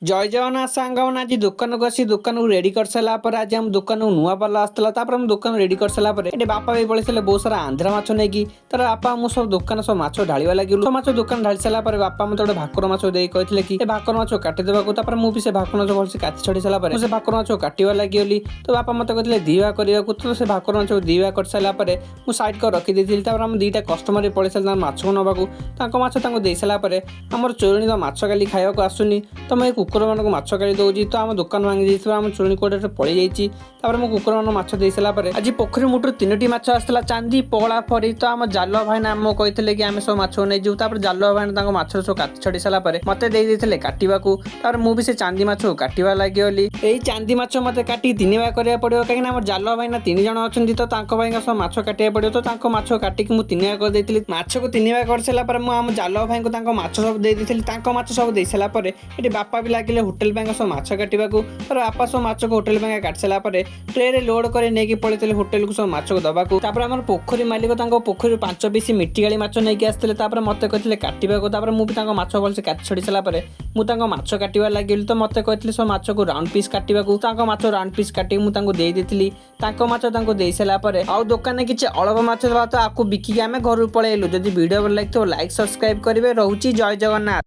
जय जगन्नाथ सांगमने आज दुकान को आसी दुकान को रेडी कर सारा पर आज हम दुकान को नुआ पाला आसला हम दुकान रेडी कर सारा पर एटे बापा भी पड़े बहुत सारा आंध्रा माछ नहीं तर बापा मु सब दुकान सब माछ ढाड़ा लगे सब माछ दुकान ढाली सारा पर बापा मत गोटे भाकुर माछ दे कहते कि भाकुर माछ काटिदेवा मुझे से भाकुर माछ भलसे काटी छड़ी सारा से भाकुर माछ काटा लगी तो बापा मत कहते दीवा करने तो से भाकुर माछ दीवा कर सारा पर मुझे सैड कर रखी देती आम दुईटा कस्टमर पड़े सारा माछ को नाक माछ दे सारा आम चोरणी तो माछ काली खाया आसुनी तो मैं कुकुर मान माछ काली दौजी तो आम दुकान भांगी आम चोरणी कोटे पड़ जापर मो कुकुर मान माछ दे सारा आज पोखरी मुठू 3टी माछ आसला चांदी पगला फरी तो आम जाल भाईना आम कहते कि आम सब माछ नहीं जाऊ जाल भाईना माछ सब काटी छड़ी सारा मत देते काटा मुझे से चांदी माछ काटा लगी यही चांदी माछ मत काटी 3 भाग करा पड़ो कहीं जाल भाईना 3 जन अच्छा तो भाई सब माछ काटा पड़ो तो माछ काटिक मुझे 3 भाग कर माछ को 3 भाग कर सारा मुझे जाल भाई को माछ सब देती माछ सब दे सारा ये बापा भी लगे होटेल सब माछ काटा और बापा सब माछ को होटेल काटी सारा ट्रे लोड कर नहीं पड़े होटेल को सब माछ को दबाक आम पोखरी मालिक पोखरी 5 पीस मिट्टिगाड़ी माछ नहीं आसते मत कहते काटा मुझे माछ भलसे काटी छड़ी सारा मुझे माछ काटा लगे तो मत कहते सब माछ को राउंड पीस काटा माछ राउंड पीस काटी मुझे देती माछ दे सारापर आउ दुकान किसी अल्प माछ तो आपको बिकिक आम घर पलैलु जदि वीडियो भल लगे लाइक सब्सक्राइब करेंगे रोचे जय जगन्नाथ।